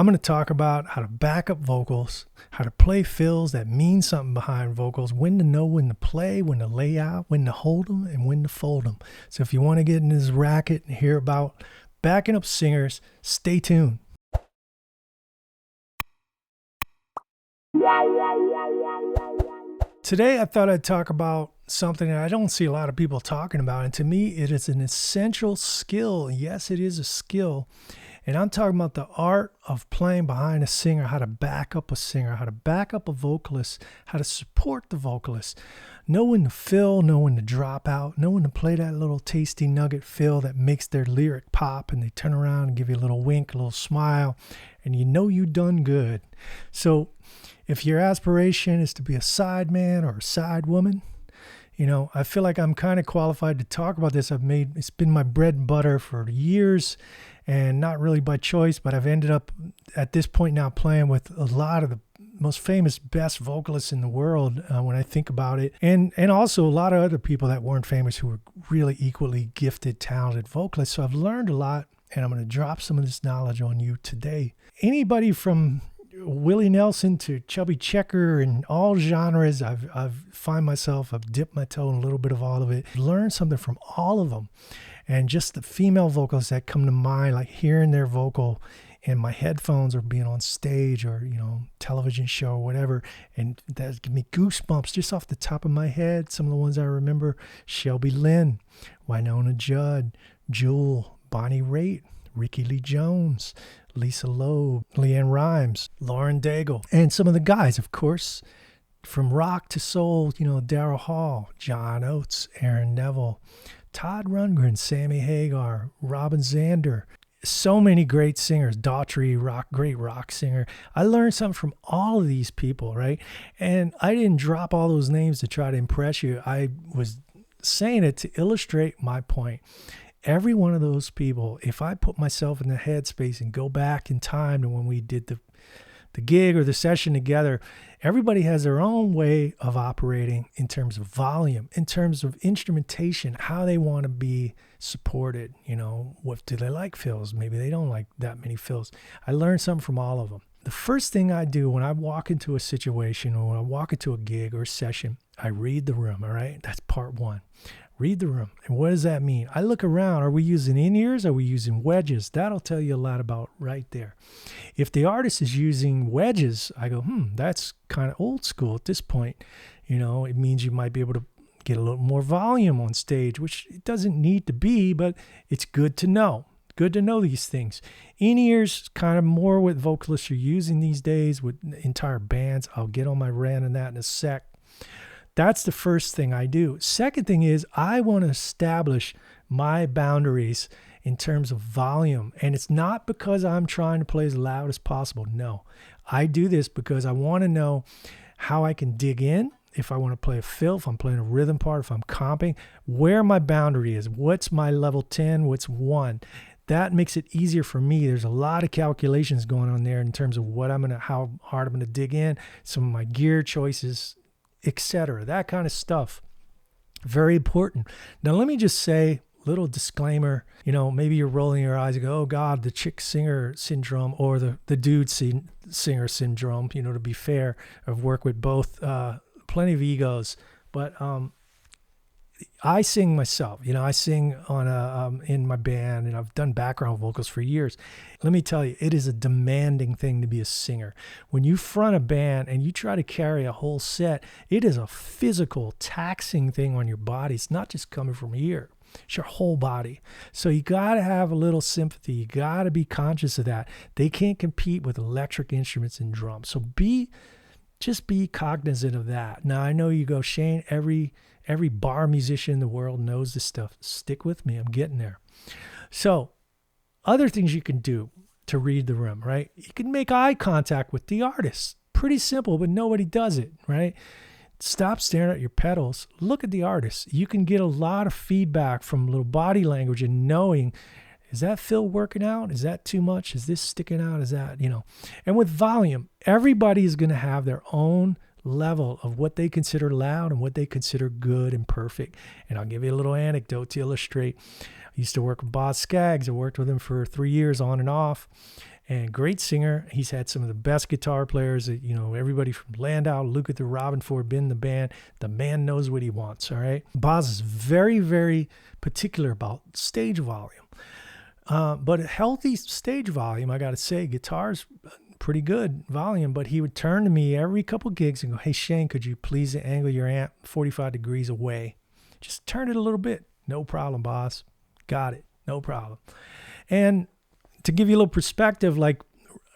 I'm going to talk about how to back up vocals, how to play fills that mean something behind vocals, when to know when to play, when to lay out, when to hold them, and when to fold them. So if you want to get in this racket and hear about backing up singers, stay tuned. Today I thought I'd talk about something that I don't see a lot of people talking about, and to me it is an essential skill. Yes, it is a skill. And I'm talking about the art of playing behind a singer, how to back up a singer, how to back up a vocalist, how to support the vocalist. Know when to fill, know when to drop out, know when to play that little tasty nugget fill that makes their lyric pop and they turn around and give you a little wink, a little smile, and you know you done good. So if your aspiration is to be a side man or a side woman, you know, I feel like I'm kind of qualified to talk about this. It's been my bread and butter for years, and not really by choice, but I've ended up at this point now playing with a lot of the most famous, best vocalists in the world when I think about it. And also a lot of other people that weren't famous who were really equally gifted, talented vocalists. So I've learned a lot, and I'm going to drop some of this knowledge on you today. Anybody from Willie Nelson to Chubby Checker and all genres, I've dipped my toe in a little bit of all of it, learned something from all of them. And just the female vocals that come to mind, like hearing their vocal in my headphones or being on stage or, you know, television show or whatever. And that give me goosebumps just off the top of my head. Some of the ones I remember: Shelby Lynn, Winona Judd, Jewel, Bonnie Raitt, Ricky Lee Jones, Lisa Loeb, Leanne Rimes, Lauren Daigle. And some of the guys, of course, from rock to soul, you know, Daryl Hall, John Oates, Aaron Neville, Todd Rundgren, Sammy Hagar, Robin Zander. So many great singers. Daughtry, great rock singer. I learned something from all of these people, right? And I didn't drop all those names to try to impress you. I was saying it to illustrate my point. Every one of those people, if I put myself in the headspace and go back in time to when we did the gig or the session together, everybody has their own way of operating in terms of volume, in terms of instrumentation, how they want to be supported. You know, what do they like fills? Maybe they don't like that many fills. I learned something from all of them. The first thing I do when I walk into a situation or when I walk into a gig or a session, I read the room, all right? That's part one. Read the room. And what does that mean? I look around. Are we using in-ears? Are we using wedges? That'll tell you a lot about right there. If the artist is using wedges, I go, that's kind of old school at this point. You know, it means you might be able to get a little more volume on stage, which it doesn't need to be, but it's good to know. Good to know these things. In-ears, kind of more what vocalists are using these days with entire bands. I'll get on my rant on that in a sec. That's the first thing I do. Second thing is I want to establish my boundaries in terms of volume. And it's not because I'm trying to play as loud as possible. No, I do this because I want to know how I can dig in. If I want to play a fill, if I'm playing a rhythm part, if I'm comping, where my boundary is. What's my level 10? What's 1? That makes it easier for me. There's a lot of calculations going on there in terms of how hard I'm going to dig in, some of my gear choices, etc. That kind of stuff. Very important. Now, let me just say, little disclaimer, you know, maybe you're rolling your eyes and go, oh God, the chick singer syndrome or the dude singer syndrome. You know, to be fair, I've worked with both, plenty of egos, but I sing myself. You know, I sing on in my band, and I've done background vocals for years. Let me tell you, it is a demanding thing to be a singer. When you front a band and you try to carry a whole set, it is a physical, taxing thing on your body. It's not just coming from here. It's your whole body. So you got to have a little sympathy. You got to be conscious of that. They can't compete with electric instruments and drums. So just be cognizant of that. Now, I know you go, Shane, every bar musician in the world knows this stuff. Stick with me. I'm getting there. So other things you can do to read the room, right? You can make eye contact with the artist. Pretty simple, but nobody does it, right? Stop staring at your pedals. Look at the artist. You can get a lot of feedback from little body language and knowing, is that fill working out? Is that too much? Is this sticking out? Is that, you know? And with volume, everybody is going to have their own level of what they consider loud and what they consider good and perfect. And I'll give you a little anecdote to illustrate. I used to work with Boz Scaggs. I worked with him for 3 years on and off. and great singer. He's had some of the best guitar players, everybody from Landau, Lukather, Robinford, been in the band. The man knows what he wants, all right? Boz is very, very particular about stage volume. But a healthy stage volume, I got to say, guitar's pretty good volume, but he would turn to me every couple gigs and go, "Hey, Shane, could you please angle your amp 45 degrees away? Just turn it a little bit." "No problem, boss. Got it. No problem." And to give you a little perspective, like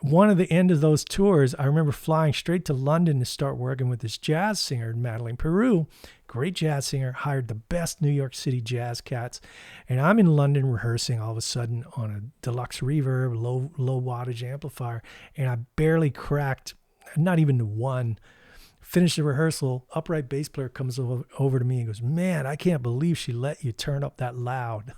one of the end of those tours, I remember flying straight to London to start working with this jazz singer, Madeleine Peru, great jazz singer, hired the best New York City jazz cats. And I'm in London rehearsing all of a sudden on a deluxe reverb, low wattage amplifier. And I barely cracked, not even the one. Finished the rehearsal, upright bass player comes over to me and goes, "Man, I can't believe she let you turn up that loud."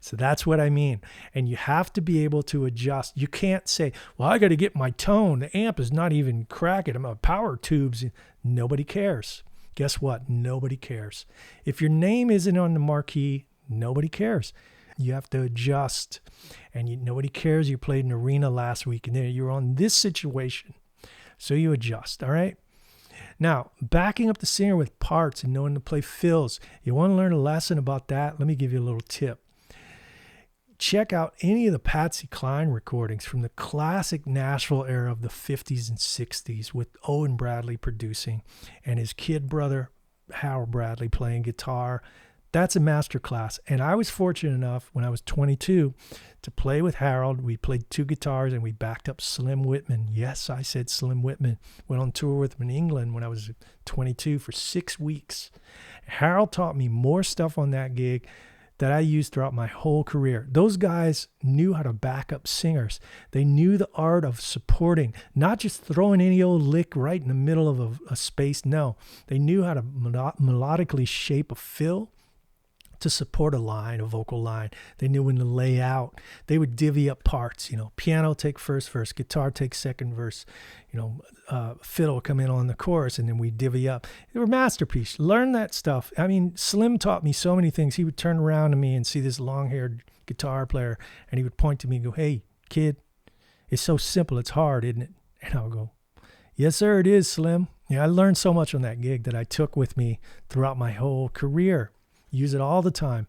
So that's what I mean. And you have to be able to adjust. You can't say, "Well, I got to get my tone. The amp is not even cracking. I'm a power tubes." Nobody cares. Guess what? Nobody cares. If your name isn't on the marquee, nobody cares. You have to adjust. And nobody cares you played an arena last week and you're on this situation. So you adjust, all right? Now, backing up the singer with parts and knowing to play fills. You want to learn a lesson about that? Let me give you a little tip. Check out any of the Patsy Cline recordings from the classic Nashville era of the 50s and 60s with Owen Bradley producing and his kid brother, Harold Bradley, playing guitar. That's a masterclass. And I was fortunate enough when I was 22 to play with Harold. We played 2 guitars and we backed up Slim Whitman. Yes, I said Slim Whitman. Went on tour with him in England when I was 22 for 6 weeks. Harold taught me more stuff on that gig that I used throughout my whole career. Those guys knew how to back up singers. They knew the art of supporting, not just throwing any old lick right in the middle of a space. No, they knew how to melodically shape a fill to support a line, a vocal line. They knew when to lay out. They would divvy up parts, piano take first verse, guitar take second verse, fiddle come in on the chorus, and then we divvy up. They were masterpiece. Learn that stuff. I mean, Slim taught me so many things. He would turn around to me and see this long-haired guitar player, and he would point to me and go, "Hey, kid, it's so simple, it's hard, isn't it?" And I would go, "Yes, sir, it is, Slim." I learned so much on that gig that I took with me throughout my whole career. Use it all the time.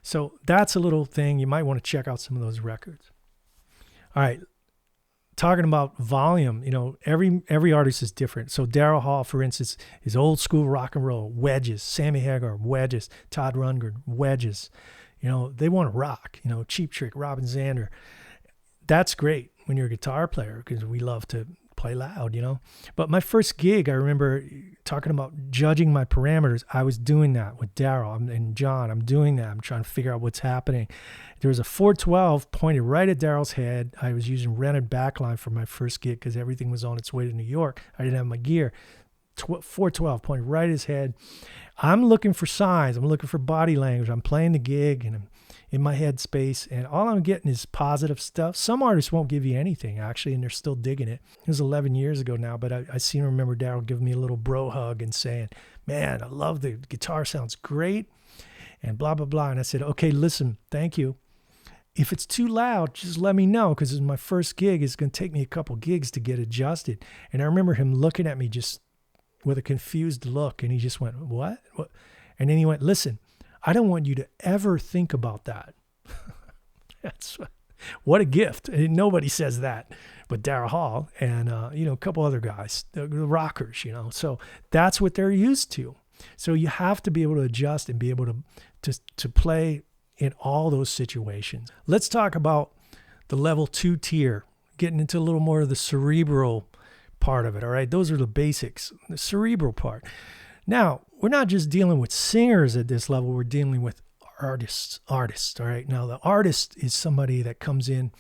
So that's a little thing. You might want to check out some of those records. All right. Talking about volume, every artist is different. So Daryl Hall, for instance, is old school rock and roll, wedges. Sammy Hagar, wedges. Todd Rundgren, wedges. They want to rock. Cheap Trick, Robin Zander. That's great when you're a guitar player because we love to play loud, But my first gig, I remember talking about judging my parameters. I was doing that with Daryl and John. I'm doing that. I'm trying to figure out what's happening. There was a 412 pointed right at Daryl's head. I was using rented backline for my first gig because everything was on its way to New York. I didn't have my gear. 412 pointed right at his head. I'm looking for signs. I'm looking for body language. I'm playing the gig and I'm in my head space, and all I'm getting is positive stuff. Some artists won't give you anything, actually, and they're still digging it. It was 11 years ago now, but I seem to remember Daryl giving me a little bro hug and saying, "Man, I love the guitar, sounds great," and blah, blah, blah. And I said, "Okay, listen, thank you. If it's too loud, just let me know, because it's my first gig. It's going to take me a couple gigs to get adjusted." And I remember him looking at me just with a confused look, and he just went, "What?" And then he went, "Listen, I don't want you to ever think about that." What a gift. And nobody says that but Daryl Hall and, a couple other guys, the rockers, So that's what they're used to. So you have to be able to adjust and be able to play in all those situations. Let's talk about the level 2 tier, getting into a little more of the cerebral part of it, all right? Those are the basics, the cerebral part. Now, we're not just dealing with singers at this level, we're dealing with artists, all right? Now, the artist is somebody that comes in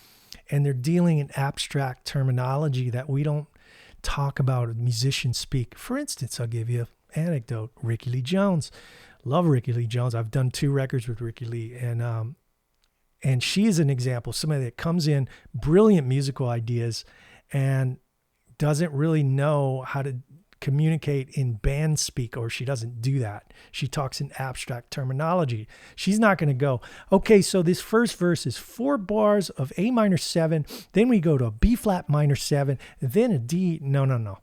and they're dealing in abstract terminology that we don't talk about, musicians speak. For instance, I'll give you an anecdote. Ricky Lee Jones. Love Ricky Lee Jones. I've done 2 records with Ricky Lee, and she's an example, somebody that comes in, brilliant musical ideas, and doesn't really know how to communicate in band speak, or she doesn't do that. She talks in abstract terminology. She's not going to go, okay, so this first verse is 4 bars of A minor 7, then we go to a B flat minor 7, then a D. No.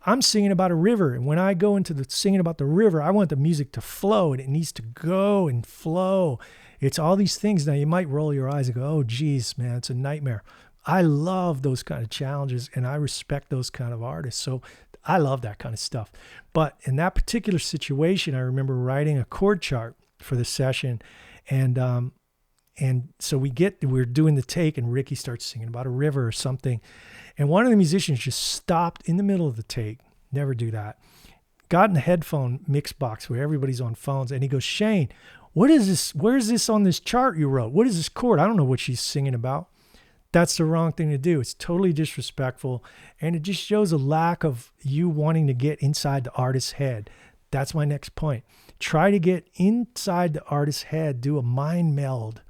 I'm singing about a river, and when I go into the singing about the river, I want the music to flow, and it needs to go and flow. It's all these things. Now, you might roll your eyes and go, oh, geez, man, it's a nightmare. I love those kind of challenges, and I respect those kind of artists. So I love that kind of stuff. But in that particular situation, I remember writing a chord chart for the session, and so we're doing the take, and Ricky starts singing about a river or something, and one of the musicians just stopped in the middle of the take. Never do that. Got in the headphone mix box where everybody's on phones, and he goes, Shane, what is this? Where is this on this chart you wrote? What is this chord? I don't know what she's singing about. That's the wrong thing to do. It's totally disrespectful, and it just shows a lack of you wanting to get inside the artist's head. That's my next point. Try to get inside the artist's head. Do a mind meld.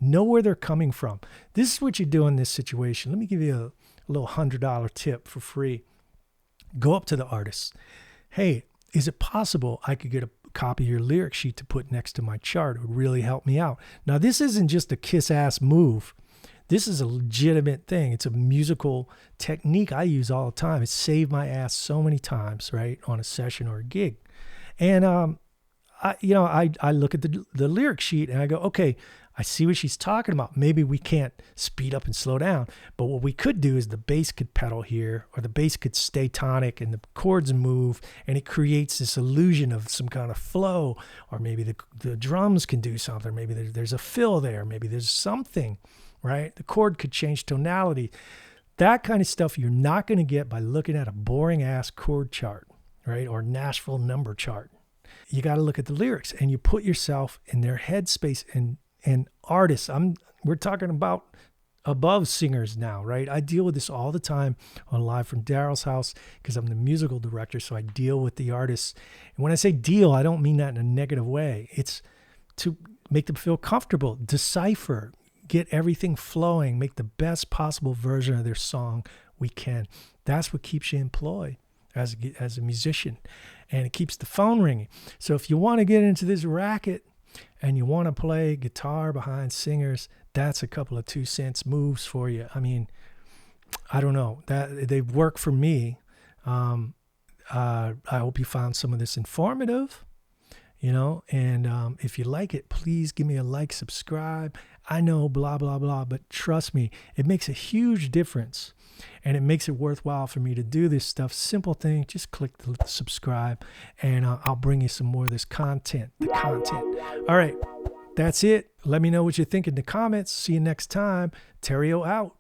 Know where they're coming from. This is what you do in this situation. Let me give you a little $100 tip for free. Go up to the artist. Hey, is it possible I could get a copy of your lyric sheet to put next to my chart? It would really help me out. Now, this isn't just a kiss-ass move. This is a legitimate thing. It's a musical technique I use all the time. It's saved my ass so many times, right, on a session or a gig. And I look at the lyric sheet and I go, okay, I see what she's talking about. Maybe we can't speed up and slow down, but what we could do is the bass could pedal here, or the bass could stay tonic and the chords move, and it creates this illusion of some kind of flow. Or maybe the drums can do something. Maybe there's a fill there. Maybe there's something. Right? The chord could change tonality. That kind of stuff you're not going to get by looking at a boring ass chord chart, right? Or Nashville number chart. You got to look at the lyrics, and you put yourself in their headspace. And artists, we're talking about above singers now, right? I deal with this all the time on Live from Daryl's House because I'm the musical director, so I deal with the artists. And when I say deal, I don't mean that in a negative way. It's to make them feel comfortable, decipher, get everything flowing, make the best possible version of their song we can. That's what keeps you employed as a musician, and it keeps the phone ringing. So if you want to get into this racket and you want to play guitar behind singers, that's a couple of 2 cents moves for you. I mean, I don't know, that they work for me. I hope you found some of this informative. And if you like it, please give me a like, subscribe. I know, blah, blah, blah, but trust me, it makes a huge difference, and it makes it worthwhile for me to do this stuff. Simple thing, just click the subscribe, and I'll bring you some more of this content, All right, that's it. Let me know what you think in the comments. See you next time. Terrio out.